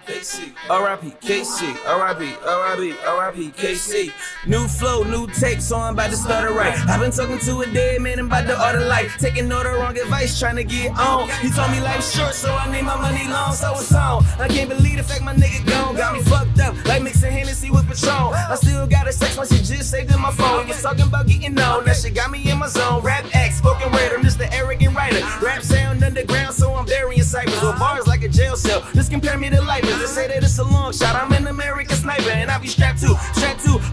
KC, R.I.P. KC, R.I.P. R.I.P. R.I.P. KC. New flow, new tape, so I'm about to start it right. I've been talking to a dead man about the art of life, taking all the wrong advice, trying to get on. He told me life's short, so I need my money long, so it's on. I can't believe the fact my nigga gone, got me fucked up, like mixing Hennessy with Patron. I still got a sex message just saved in my phone. He was talking about getting on, that shit got me in my zone. Rap X, spoken word, I'm just an arrogant writer. Rap sound underground, so I'm burying ciphers with bars like a jail cell. Just compare me to life. They say that it's a long shot. I'm an American sniper and I be strapped too.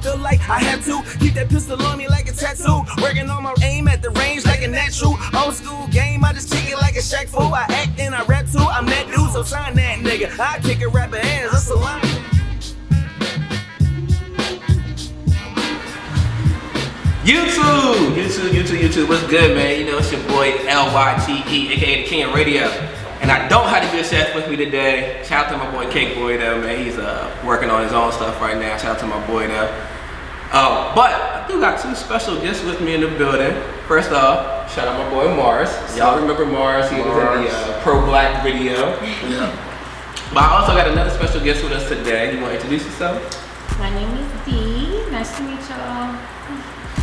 Feel like I have to keep that pistol on me like a tattoo. Working on my aim at the range like a natural. Old school game, I just kick it like a Shaq fool. I act and I rap too. I'm that dude, so sign that nigga. I kick a rapper ass. That's a line. YouTube, what's good, man? You know, it's your boy LYTE, aka the King of Radio. And I don't have to be a chef with me today. Shout out to my boy Cake Boy though, man. He's working on his own stuff right now. Shout out to my boy though. But I do got two special guests with me in the building. First off, shout out my boy Mars. Y'all remember Mars? He was in the Pro Black video. Yeah. But I also got another special guest with us today. You want to introduce yourself? My name is Dee. Nice to meet y'all.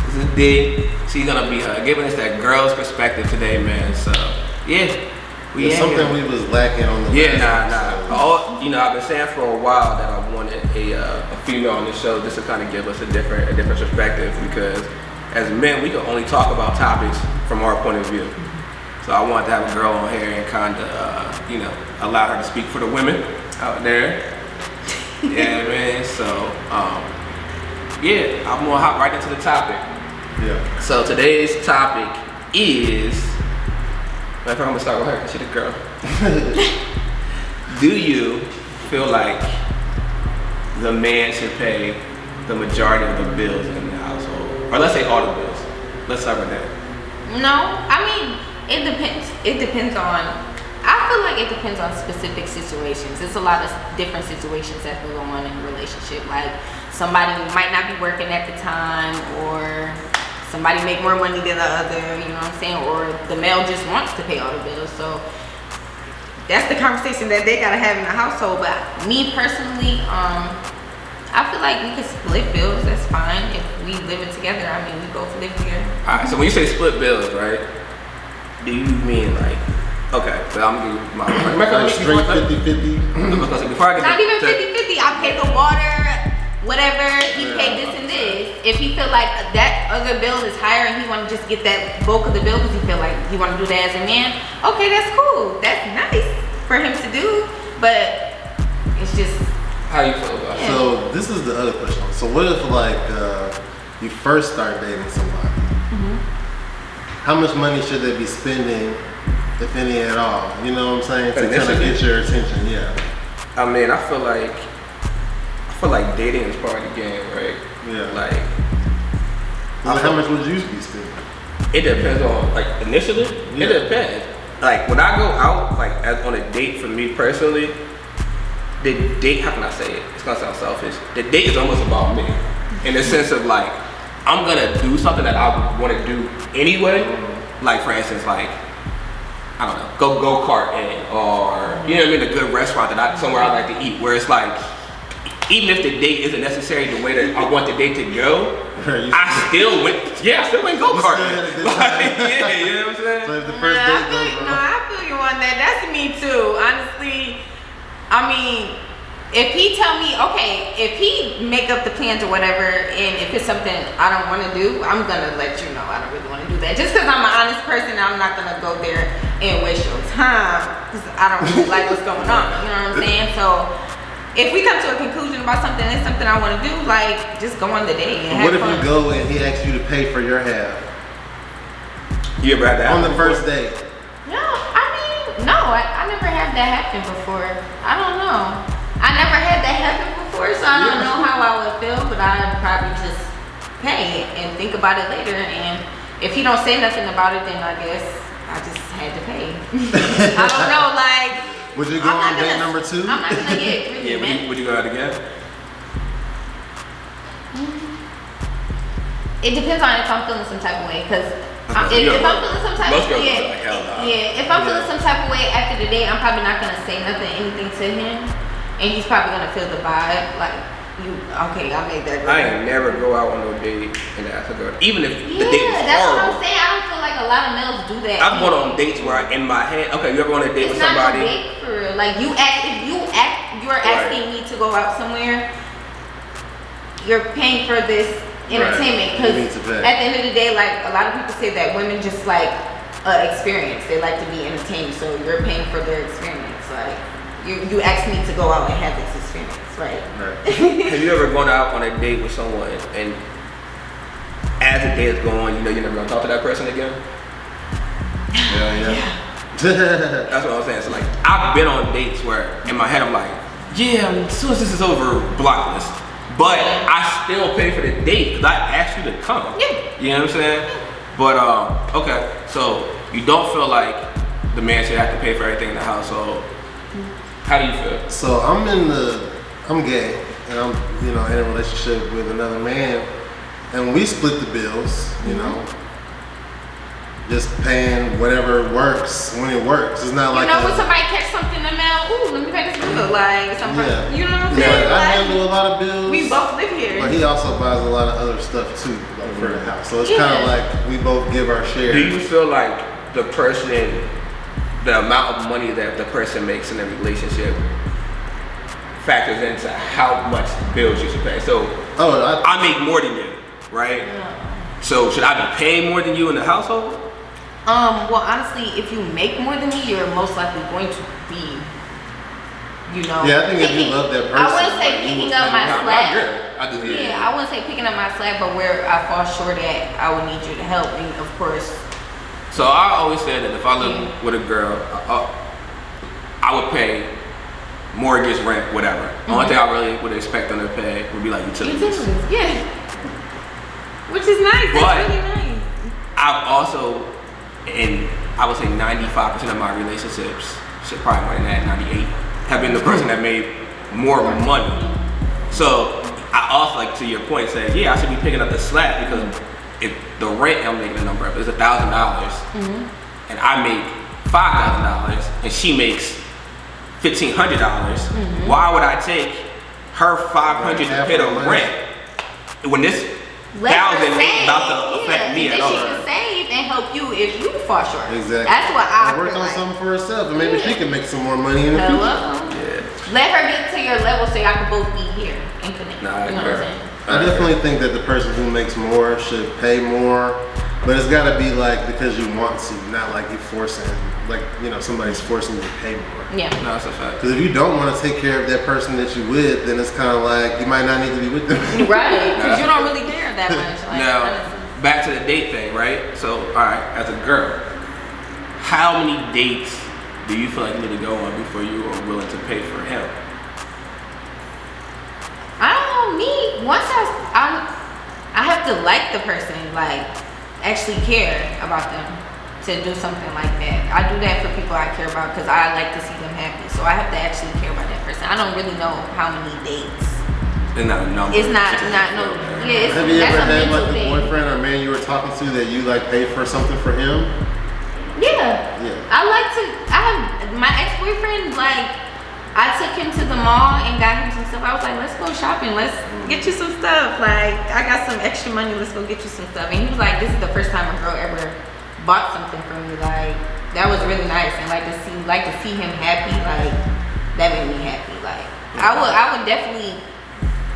This is Dee. She's gonna be giving us that girl's perspective today, man. So yeah. It's something we was lacking on the Nah. You know, I've been saying for a while that I wanted a female on the show just to kind of give us a different perspective, because as men we can only talk about topics from our point of view. So I wanted to have a girl on here and kind of you know, allow her to speak for the women out there. Yeah, man. So yeah, I'm gonna hop right into the topic. Yeah. So today's topic is. I'm gonna start with her because she's the girl. Do you feel like the man should pay the majority of the bills in the household? Or let's say all the bills. Let's start with that. No, I mean, it depends. It depends on, I feel like it depends on specific situations. There's a lot of different situations that go on in a relationship. Like somebody might not be working at the time, or somebody make more money than the other, you know what I'm saying? Or the male just wants to pay all the bills. So that's the conversation that they gotta have in the household. But me personally, I feel like we could split bills. That's fine if we live it together. I mean, we both live together. All right. So when you say split bills, right? Do you mean like? Okay, so I'm gonna give my straight 50-50. Before I get not even 50-50. I pay the water, whatever. He paid this and this. If he feel like that other bill is higher and he want to just get that bulk of the bill because he feel like he want to do that as a man, okay, that's cool. That's nice for him to do. But it's just how you feel about it. So this is the other question. So what if like you first start dating somebody? How much money should they be spending, if any at all? You know what I'm saying? To kind of get your attention. Yeah. I mean, I feel like dating is part of the game, right? Yeah. Like, how much would you be spending? It depends on, like, initially, Yeah. It depends. Like, when I go out, like, on a date for me personally, the date, how can I say it? It's gonna sound selfish. The date is almost about me. In the sense of, like, I'm gonna do something that I wanna do anyway. Like, for instance, like, I don't know, go karting, or, you know what I mean, a good restaurant somewhere I like to eat, where it's like, even if the date isn't necessarily the way that I want the date to go, I still went go-karting. Like, yeah, you know what I'm saying? So if the first date goes wrong. No, I feel you on that. That's me too. Honestly, I mean, if he tell me, okay, if he make up the plans or whatever, and if it's something I don't want to do, I'm gonna let you know I don't really want to do that. Just because I'm an honest person, I'm not gonna go there and waste your time because I don't really like what's going on. You know what I'm saying? So if we come to a conclusion about something, it's something I want to do, like, just go on the date and have What if fun. you go and he asks you to pay for your half? You ever had that on the first date? No, I mean, no, I never had that happen before. I don't know. I never had that happen before, so I don't know how I would feel, but I'd probably just pay and think about it later. And if he don't say nothing about it, then I guess I just had to pay. I don't know, like. Would you go on date number 2? I'm not gonna get really mad. Would you go out again? It depends on if I'm feeling some type of way, because If I'm feeling some type Most of girls way, are like, hell no. if I'm feeling some type of way after the day, I'm probably not gonna say anything to him, and he's probably gonna feel the vibe. Like, okay, I made that. I ain't never go out on no date and ask a girl, even if the date was that's horrible. what I'm saying. I don't feel like a lot of males do that. I've gone on dates where in my head, okay, you ever on a date It's with not somebody? no date for real. Like you're asking me to go out somewhere. You're paying for this entertainment because You need to pay. at the end of the day, like a lot of people say that women just like experience. They like to be entertained, so you're paying for their experience. Like you asked me to go out and have this experience, right? Have you ever gone out on a date with someone and as the day is going on, you know you're never gonna talk to that person again? Yeah. That's what I'm saying. So like, I've been on dates where in my head I'm like, yeah, as soon as this is over, block this. But I still pay for the date because I asked you to come. Yeah. You know what I'm saying? But okay, so you don't feel like the man should have to pay for everything in the household. How do you feel? So I'm gay, and I'm in a relationship with another man, and we split the bills. You know, just paying whatever works when it works. It's not like when somebody catch something in the mail, ooh, let me pay this bill. Like somebody, you know what I'm saying? I Like, handle a lot of bills. we both live here. But he also buys a lot of other stuff too, like for the house. So it's kind of like we both give our share. Do you feel like the amount of money that the person makes in a relationship factors into how much bills you should pay? So I make more than you, right? Yeah. So should I be paying more than you in the household? Well, honestly, if you make more than me, you're most likely going to be, Yeah, I think if you love that person, I wouldn't say picking up my slack. I I wouldn't say picking up my slack, but where I fall short at, I would need you to help, and of course. So I always said that if I live with a girl, I would pay mortgage, rent, whatever. Only thing I really would expect them to pay would be like utilities. Yeah. Which is nice. But that's really nice. I've also, and I would say 95% of my relationships, shit, probably more than that, 98, have been the person that made more money. So I also, like to your point, say, yeah, I should be picking up the slack because if the rent I'm making a number of is $1,000 and I make $5,000 and she makes $1,500, why would I take her $500 to pay the rent when this $1,000 ain't about to affect me at all? She can save and help you if you fall short. Exactly. That's what I work feel on like. something for herself, and maybe she can make some more money in the future. Yeah. Let her get to your level so y'all can both be here and connect. Nah, you know what I'm saying? I definitely think that the person who makes more should pay more, but it's got to be like because you want to, not like you forcing, like somebody's forcing you to pay more. Yeah. No, that's a fact. Because if you don't want to take care of that person that you with, then it's kind of like you might not need to be with them. Right. Because you don't really care that much. Like, Now, honestly. back to the date thing, right? So, all right, as a girl, how many dates do you feel like you need to go on before you are willing to pay for him? I don't know, me, once I have to like the person, like actually care about them to do something like that. I do that for people I care about because I like to see them happy. So I have to actually care about that person. I don't really know how many dates. It's not a number. It's not no. Yeah, Have you ever that's a had mental like a thing. boyfriend or man you were talking to that you like paid for something for him? Yeah. Yeah. I have my ex-boyfriend, like, I took him to the mall and got him some stuff. I was like, let's go shopping. Let's get you some stuff. Like, I got some extra money. Let's go get you some stuff. And he was like, this is the first time a girl ever bought something for me. Like, that was really nice. And like to see him happy, like, that made me happy. Like, I would definitely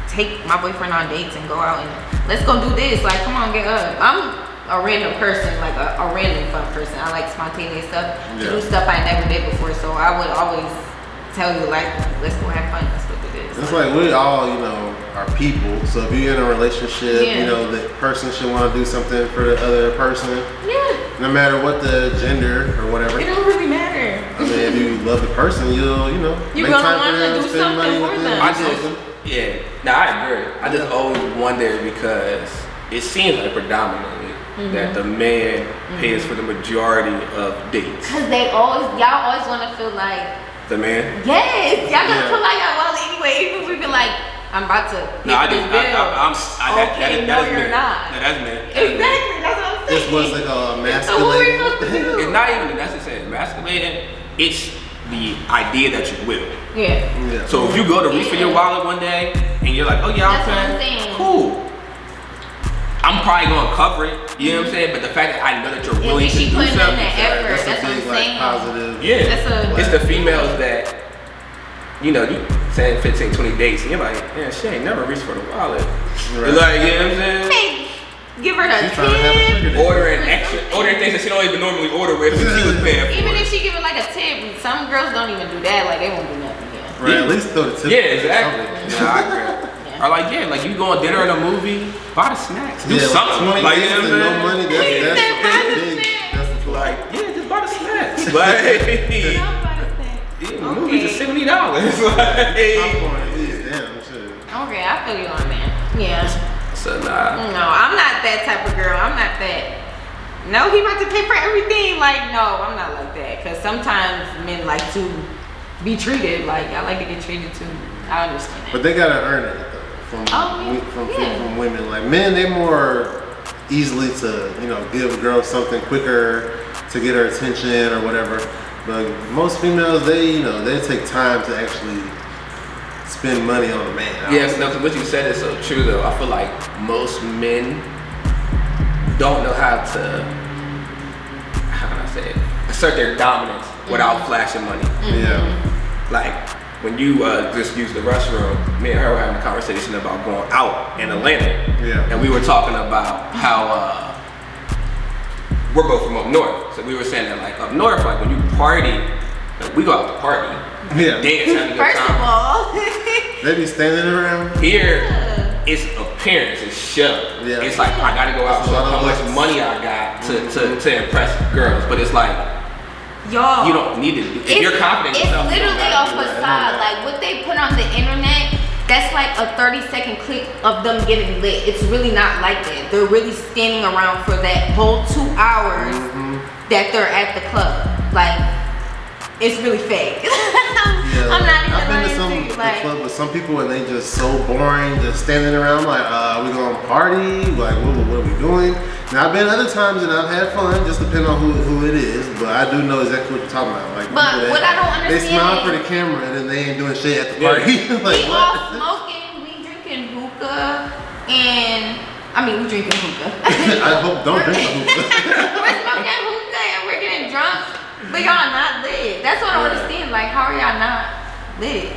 take my boyfriend on dates and go out and let's go do this. Like, come on, get up. I'm a random person, like a random fun person. I like spontaneous stuff. To do stuff I never did before. So I would always tell you, like, let's go have fun, let's go do this. It's like we all, are people. So if you're in a relationship, the person should want to do something for the other person. Yeah. No matter what the gender or whatever. It don't really matter. I mean, if you love the person, you'll, You're make gonna time for wanna them, do spend money something with for them. them. I agree. I just always wonder because it seems like predominantly that the man pays for the majority of dates. Cause y'all always want to feel like, The man? yes, y'all gonna feel like y'all well anyway. Even if we be like, I'm about to No, pay for this bill. that is no, me. you're not. No, that's me. Exactly, that's what I'm It's what's like So what we emasculating. supposed to do? It's not even necessarily emasculating. It's the idea that you will. Yeah. Yeah. So if you go to reach for your wallet one day and you're like, oh yeah, That's what I'm I'm saying. cool. I'm probably gonna cover it. You know what I'm saying? But the fact that I know that you're Is willing to she do putting in something. that effort? That's That's a what I'm big like saying. positive. Yeah. That's a- It's the females that, you know, you saying 15, 20 dates and you're like, yeah, she ain't never reached for the wallet. Right. Like, you know what I'm saying? Hey, give her the She's trying to have a tip. sugar daddy. Ordering things that she don't even normally order with if she was paying for Even it. if she give it like a tip, some girls don't even do that. Like they won't do nothing. Yeah. Right, at least throw the tip. Yeah, exactly. Something. Nah, I agree. Or like, yeah, like you go on dinner and a movie, buy the snacks, do Yeah, something. like 20 Like, you days know what and no I'm saying? money. He That's said buy the big. snacks. That's the flag. Like, yeah, just buy the snacks. Like, yeah, the movies are $70. Like, Popcorn at least. Damn, shit. Okay, I feel you on that. Yeah. so nah. No, I'm not that type of girl. I'm not that. No, he about to pay for everything. Like, no, I'm not like that. Cause sometimes men like to be treated. Like, I like to get treated too. I understand that. But they gotta earn it though, from women. Like men, they more easily to give girls something quicker to get her attention or whatever. But most females, they take time to actually spend money on a man. Yeah, no, because what you said is so true though. I feel like most men don't know how can I say it, assert their dominance without flashing money. Yeah. Like when you just use the restroom, me and her were having a conversation about going out in Atlanta. Yeah. And we were talking about how we're both from up north. So we were saying that like up north, like when you party, like we go out to party, Yeah. dance, having a good First of time. all, They be standing around. Here, it's appearance, it's show. Yeah. It's like I gotta go out and show how much money I got to impress girls. But it's like y'all, you don't need to do. If you're confident in it's yourself, you don't literally a gotta do that. facade. Like what they put on the internet, that's like a 30-second clip of them getting lit. It's really not like that. They're really standing around for that whole 2 hours that they're at the club. Like it's really fake. Yeah, I'm not even I've been to lying some to you. Like, club with some people and they just so boring, just standing around like, we gonna party? Like, what are we doing? Now I've been other times and I've had fun, just depending on who it is. But I do know exactly what you're talking about. Like, But people what I don't they smile understand for is- the camera and then they ain't doing shit at the Yeah. party. Like, we all what? smoking, we drinking hookah, and I mean we drinking hookah. I hope don't drink the hookah. We're smoking hookah and we're getting drunk, but y'all not lit. That's what I don't understand. Like, how are y'all not lit?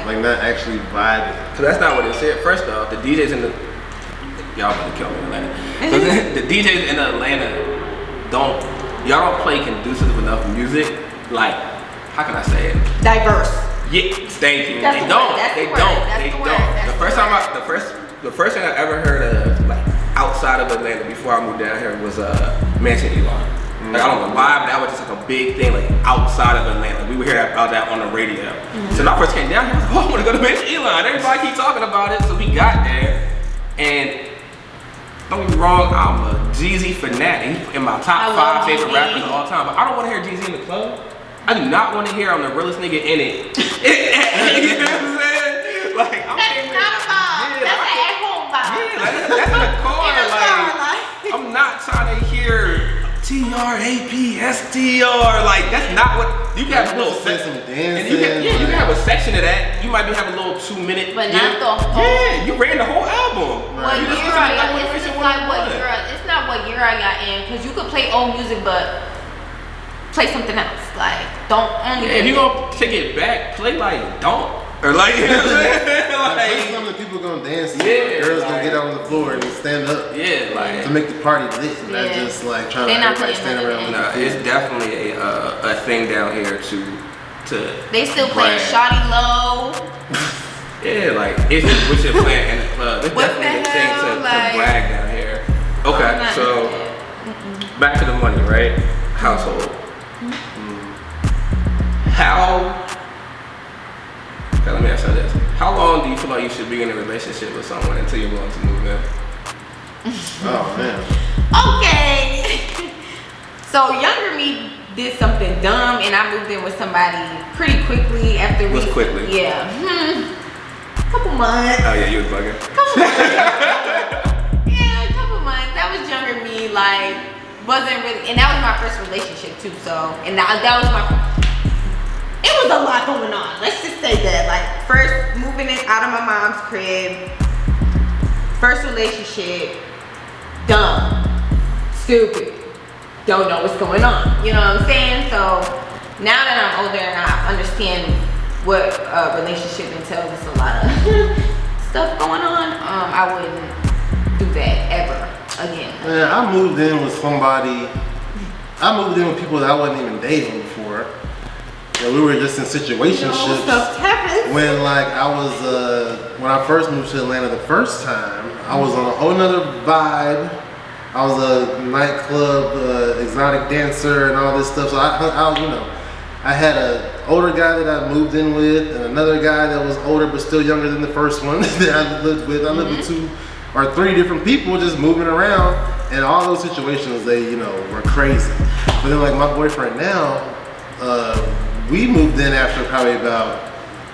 Like not actually vibing. So that's not what it said. First off, the DJs in the y'all gonna kill me in Atlanta. So the DJs in Atlanta y'all don't play conducive enough music. Like, how can I say it? diverse. Yeah, thank you. That's They the don't. word, that's They the word, don't. that's They the don't. word, that's The the first time word. the first thing I ever heard of, like outside of Atlanta before I moved down here, was Mansion Elon. Like, I don't know why, but that was just like a big thing, like outside of Atlanta. We would hear about that on the radio. So when I first came down here, I was like, oh, I want to go to Mansion Elon. Everybody keep talking about it. So we got there, and don't get me wrong, I'm a Jeezy fanatic. He's in my top I love 5 favorite Jeezy. rappers of all time. But I don't want to hear Jeezy in the club. I do not want to hear I'm the realest nigga in it. You know what I'm saying? Like, I'm That's not a vibe. Yeah, That's I- an at-home vibe. Yeah, like, that's in the car. In the Like, car, like. I'm not trying to hear TRAPSTR. Like, that's not what you can have a little Say section. some And you dancing. can have a section of that. You might be having a little 2-minute. But not the whole- Yeah, you ran the whole album. What You year just are listen to y'all? Motivation It's just like what 101. year. It's not what year are y'all in, because you could play old music, but play something else. Like, don't only. Yeah, if you gonna take it back, play like Don't. Or like, you know what I'm saying? Like, Like, some of the people gonna dance. Yeah, Girls like- gonna get out on the floor and stand up yeah, like. to make the party lit. Not Yeah. just like trying They to not everybody putting stand nothing around. in. with No, the it's food. definitely a thing down here to They still playing brag. Shawty Low. Yeah, like it's what you're playing in the club. It's What definitely the a thing hell, to like- brag down here. I'm Okay, not so into that. back to the money, right? Household. How? Okay, let me ask you this: how long do you feel like you should be in a relationship with someone until you're willing to move in? Oh man. Okay. So younger me did something dumb, and I moved in with somebody pretty quickly after we. What's quickly? Yeah. Couple months. Oh yeah, you was bugging. Yeah, a couple months. That was younger me. like wasn't really, and that was my first relationship too. So, and that was my. It was a lot going on. Let's just say that. Like first moving in out of my mom's crib, first relationship, dumb, stupid, don't know what's going on. You know what I'm saying? So now that I'm older and I understand what a relationship entails, it's a lot of stuff going on. I wouldn't do that ever again. Man, I moved in with somebody. I moved in with people that I wasn't even dating before. Yeah, we were just in situationships. Stuff happens. When like I was when I first moved to Atlanta the first time, I was on a whole nother vibe. I was a nightclub exotic dancer and all this stuff. So I you know, I had an older guy that I moved in with, and another guy that was older but still younger than the first one that I lived with. I lived with 2 or 3 different people just moving around, and all those situations they were crazy. But then like my boyfriend now, we moved in after probably about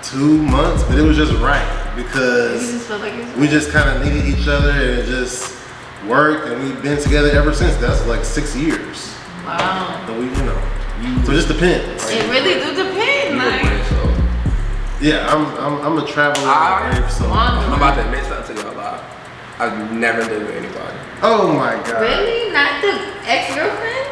2 months, but it was just right because we just kind of needed each other, and it just worked, and we've been together ever since. That's like 6 years. Wow. So we, so it just depends. It really do depend. Like, yeah, I'm a traveler. I'm about to admit something to y'all live. I've never lived with anybody. Oh my god. Really? Not the ex-girlfriend?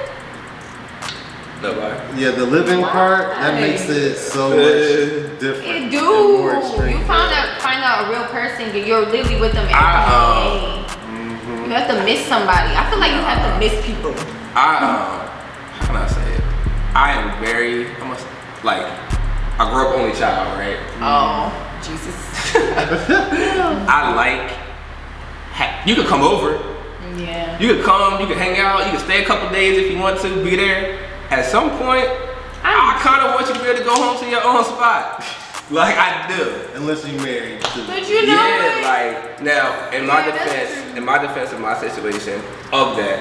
Nobody. Yeah, the living part, that makes it so much different. It do. and more extreme. You find out a real person, you're literally with them every day. You have to miss somebody. I feel like you have to miss people. How can I say it? I am very, I grew up only child, right? Oh, Jesus. I like, you could come over. Yeah. You could come, you could hang out, you could stay a couple days if you want to, be there. At some point, I kind of want you to be able to go home to your own spot. Like I do. Unless you married too. But you know yeah, what? like now in my defense of my situation of that,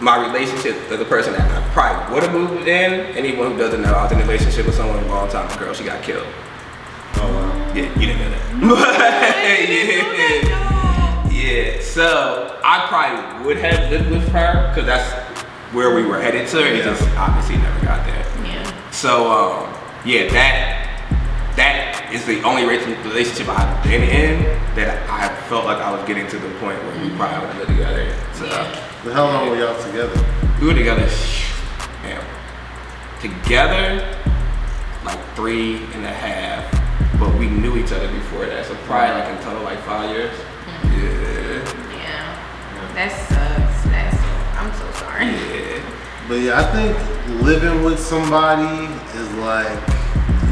my relationship with the person that I probably would have moved in, anyone who doesn't know, I was in a relationship with someone a long time ago, she got killed. Oh wow. Yeah, you didn't know that. Yeah, so I probably would have lived with her because that's where we were headed to. It just obviously never got there. Yeah. So yeah, that is the only relationship I've been in that I felt like I was getting to the point where we probably would live together. So But how long were y'all together? we were together, together like 3.5, but we knew each other before that. So probably like in total like 5 years. Yeah. That sucks. I'm so sorry. Yeah. But yeah, I think living with somebody is like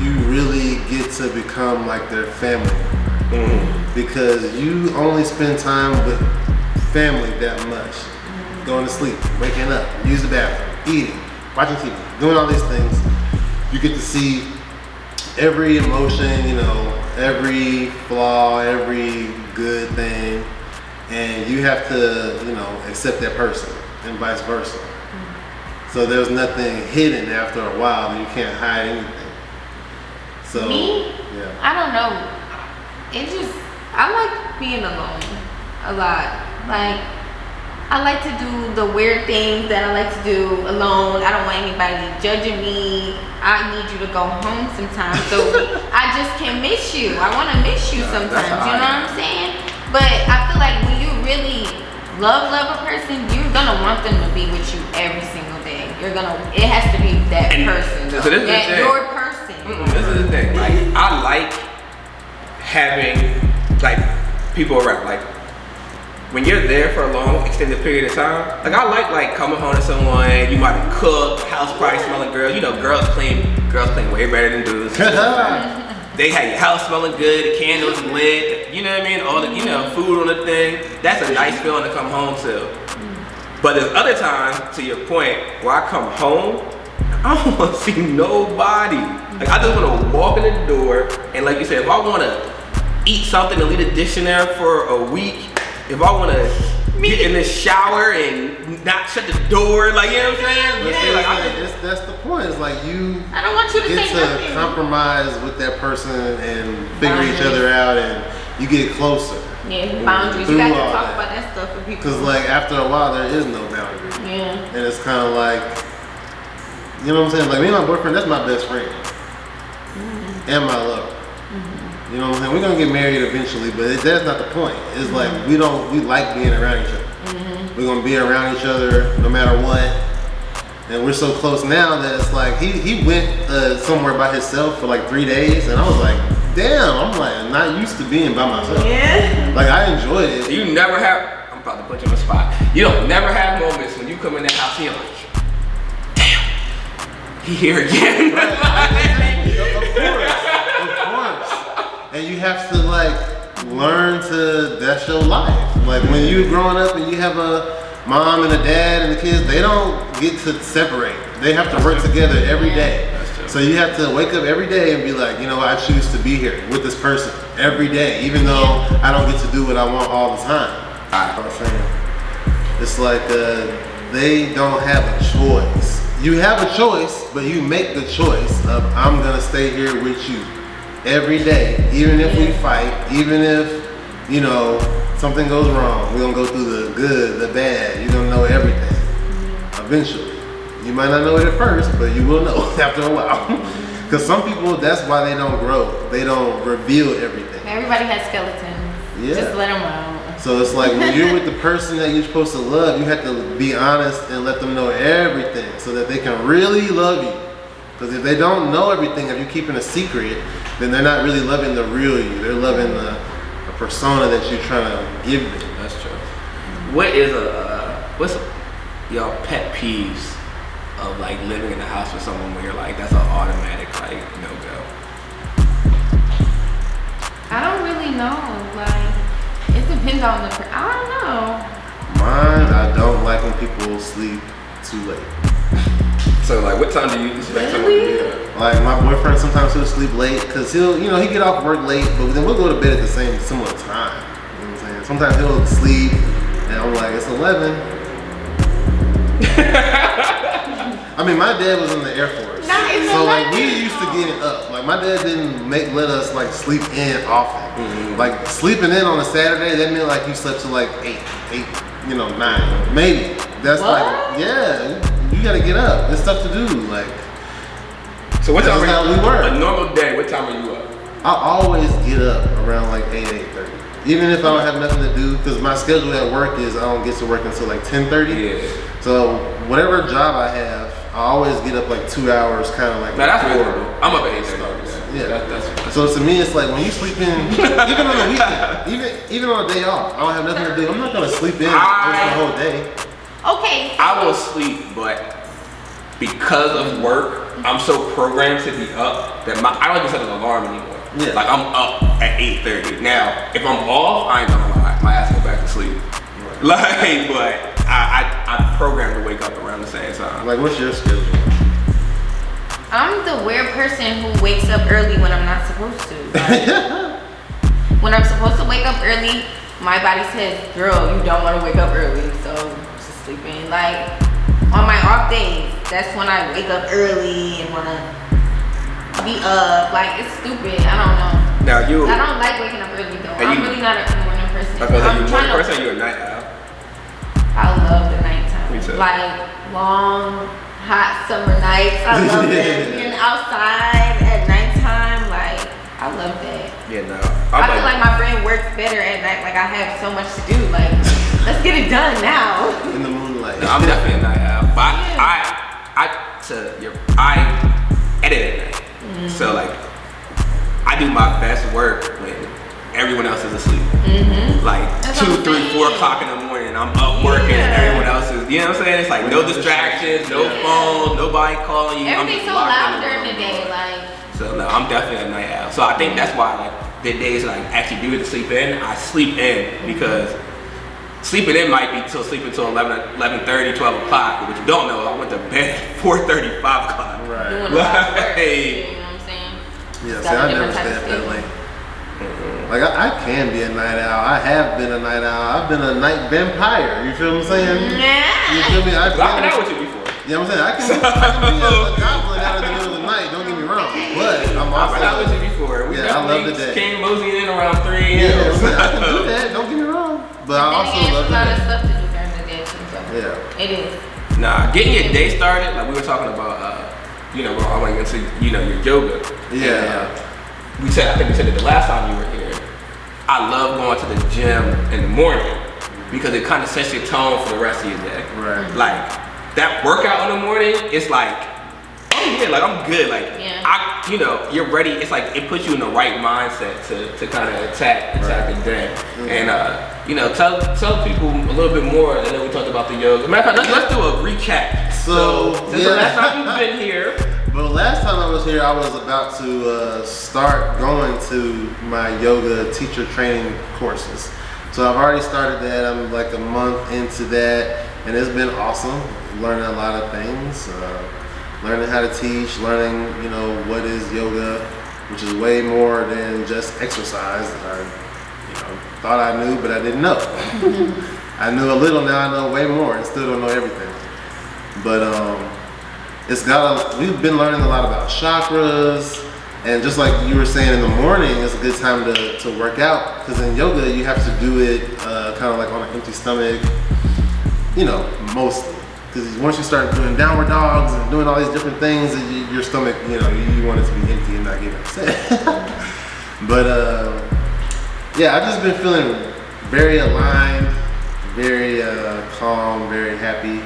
you really get to become like their family because you only spend time with family that much. Going to sleep, waking up, use the bathroom, eating, watching TV, doing all these things. You get to see every emotion, every flaw, every good thing, and you have to, accept that person and vice versa. So there's nothing hidden after a while, and you can't hide anything. So Me? yeah. I don't know. I like being alone a lot. Like, I like to do the weird things that I like to do alone. I don't want anybody judging me. I need you to go home sometimes. So I just can miss you. I want to miss you sometimes. You know what I'm saying? But I feel like when you really love a person, you're gonna want them to be with you every single day. It has to be that person. So this is the thing. Your person. This is the thing. Like I like having like people around. Like when you're there for a long extended period of time, like I like coming home to someone. You might cook, house probably smelling good. Girls clean way better than dudes. They have your house smelling good, the candles lit, you know what I mean? All the food on the thing. That's a nice feeling to come home to. But there's other times, to your point, where I come home, I don't want to see nobody. Like I just want to walk in the door, and like you said, if I want to eat something and leave a dish in there for a week, if I want to get in the shower and not shut the door, like, you know what I'm saying? Yeah, that's the point. It's like I don't want you to get say to nothing. compromise with that person and figure each other out, and you get closer. Yeah, boundaries. You got to talk about that stuff with people. Because like after a while, there is no boundary. Yeah. And it's kind of like, you know what I'm saying? Like me and my boyfriend, that's my best friend. And my lover. You know what I'm saying? We're gonna get married eventually, but that's not the point. It's like we like being around each other. We're gonna be around each other no matter what. And we're so close now that it's like he went somewhere by himself for like 3 days, and I was like, damn, I'm like not used to being by myself. Yeah. Like I enjoyed it. You never have. I'm about to put you on the spot. You don't never have moments when you come in the house and you're like, damn, he here again. Of course. And you have to like learn to, that's your life. Like when you're growing up and you have a mom and a dad and the kids, they don't get to separate. They have to work together every day. So you have to wake up every day and be like, you know what, I choose to be here with this person every day, even though I don't get to do what I want all the time. You know what I'm saying? It's like they don't have a choice. You have a choice, but you make the choice of I'm gonna stay here with you every day, even if we fight, even if, you know, something goes wrong. We're gonna go through the good, the bad. You're gonna know everything eventually. You might not know it at first, but you will know after a while. Because some people, that's why they don't grow. They don't reveal everything. Everybody has skeletons. Yeah. Just let them out. So it's like when you're with the person that you're supposed to love, you have to be honest and let them know everything so that they can really love you. Because if they don't know everything, if you're keeping a secret, then they're not really loving the real you. They're loving the persona that you're trying to give them. That's true. What's y'all pet peeves of like living in the house with someone where you're like, that's an automatic like no-go? I don't really know. Like, it depends on the I don't know. Mine, I don't like when people sleep too late. So like, what time do you expect someone to be up? Like my boyfriend, sometimes he'll sleep late because he'll, you know, he get off work late, but then we'll go to bed at the similar time. You know what I'm saying? Sometimes he'll sleep, and I'm like, it's 11. I mean, my dad was in the Air Force, so like we used to getting up. Like my dad didn't let us like sleep in often. Like sleeping in on a Saturday, that meant like you slept till like 8, 9, maybe. That's what? Like, yeah, you gotta get up. There's stuff to do. Like, so what time are you? A normal day, what time are you up? I always get up around like 8:30. Even if I don't have nothing to do, because my schedule at work is I don't get to work until like 10:30. Yeah. So whatever job I have, I always get up like 2 hours, kind of like. Now that's reasonable. I'm up at 8:30. Yeah. That's so to me, it's like when you sleep in, even on the weekend, even on a day off, I don't have nothing to do. I'm not gonna sleep in the whole day. Okay. I will sleep, but because of work, I'm so programmed to be up that I don't even set an alarm anymore. Yeah. Like I'm up at 8:30. Now, if I'm off, I ain't gonna lie, my ass go back to sleep. Right. Like, but I'm programmed to wake up around the same time. Like, what's your schedule? I'm the weird person who wakes up early when I'm not supposed to. Like, when I'm supposed to wake up early, my body says, girl, you don't want to wake up early, so just sleep in. Like, on my off days, that's when I wake up early and want to be up. Like, it's stupid. I don't know. Now I don't like waking up early, though. I'm really not a morning person. Are you a morning person or you a night owl? I love the nighttime. Me too. Like, long, hot summer nights. I love it. Being outside at nighttime, like, I love that. Yeah, no. I feel like my brain works better at night. Like, I have so much to do. Like, let's get it done now. In the moonlight. No, I'm definitely a night owl. But I edit at night. So, like, I do my best work when everyone else is asleep. Like, That's 2, 3, 4 o'clock in the morning, I'm up working and everyone else is, you know what I'm saying? It's like no distractions, no phone, nobody calling you. Everything's so loud during the day, like. So no, I'm definitely a night owl. So I think that's why like the days like actually do get to sleep in, I sleep in because sleeping in might be sleeping till 11:30, 12 o'clock. But what you don't know, I went to bed at 4:30, 5 o'clock. Right. Doing a lot of work, you know what I'm saying? Yeah, see, I never stay up that late. Like I can be a night owl. I have been a night owl. I've been a night vampire. You feel what I'm saying? Yeah. You feel me? I've been out with you before. You know what I'm saying? I can be a goblin out in the middle of the night. Don't Don't get me wrong. But I'm also. I've been with you before. We Yeah, I love the day. Came moseying in around 3 a.m. Yeah, I can do that. Don't get me wrong. But I also love a lot of the day. stuff to do during the day too. So Yeah. it is. Nah, getting your day started, like we were talking about, well, I want to get into, your yoga. Yeah. And, I think we said it the last time you were here. I love going to the gym in the morning because it kind of sets your tone for the rest of your day. Right. Like that workout in the morning, it's like, oh yeah, like I'm good. Like you're ready. It's like it puts you in the right mindset to kind of attack the day. Mm-hmm. And tell people a little bit more. And then we talked about the yoga. Matter of fact, let's do a recap. So since the last time you've been here. But last time I was here, I was about to start going to my yoga teacher training courses. So I've already started that. I'm like a month into that, and it's been awesome. Learning a lot of things, learning how to teach, learning what is yoga, which is way more than just exercise. I thought I knew, but I didn't know. I knew a little, now I know way more, and still don't know everything. But we've been learning a lot about chakras, and just like you were saying in the morning, it's a good time to work out, because in yoga you have to do it kind of like on an empty stomach, mostly. Because once you start doing downward dogs and doing all these different things, your stomach, you want it to be empty and not get upset. But I've just been feeling very aligned, very calm, very happy.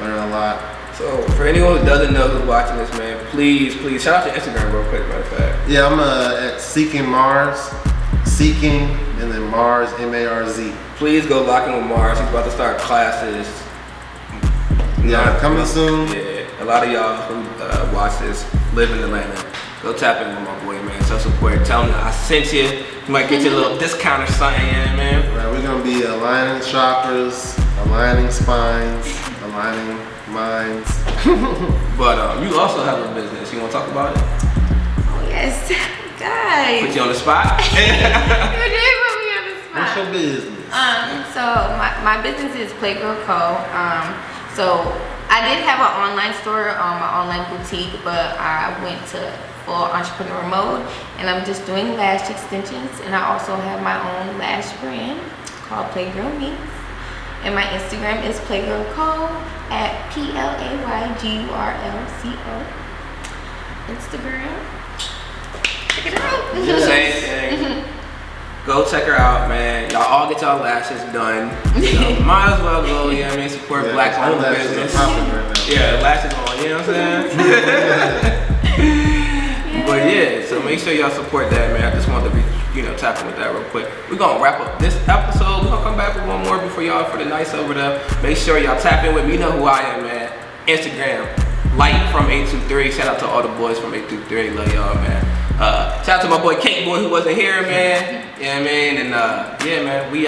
Learn a lot. So for anyone who doesn't know who's watching this, man, please shout out your Instagram real quick, matter of fact. Yeah, I'm at Seeking Mars, Seeking, and then Mars, M-A-R-Z. Please go lock in with Mars. He's about to start classes. Yeah, coming soon. Yeah, a lot of y'all who watch this live in Atlanta. Go tap in with my boy, man. So support. Tell him I sent you. You might get you a little discount or something, man. Right, we're gonna be aligning chakras, aligning spines, aligning minds. But you also have a business. You want to talk about it? Oh yes, guys. Put you on the spot. You did put me on the spot. What's your business? So my business is Playgirl Co. So I did have an online store, my online boutique, but I went to full entrepreneur mode, and I'm just doing lash extensions, and I also have my own lash brand called Playgirl Me, and my Instagram is Playgirl Co at PLAYGURLCO. Instagram. Check it out. Same thing. Go check her out, man. Y'all all get y'all lashes done. Might as well go, support black owned business. Yeah, lashes on, you know what I'm saying? But yeah, so make sure y'all support that, man. I just wanted to be, tap in with that real quick. We're gonna wrap up this episode. We're gonna come back with one more before y'all for the nights over there. Make sure y'all tap in with me. You know who I am, man. Instagram, Light from 823. Shout out to all the boys from 823. Love y'all, man. Shout out to my boy Cake Boy who wasn't here, man. Yeah, man. And man, we out.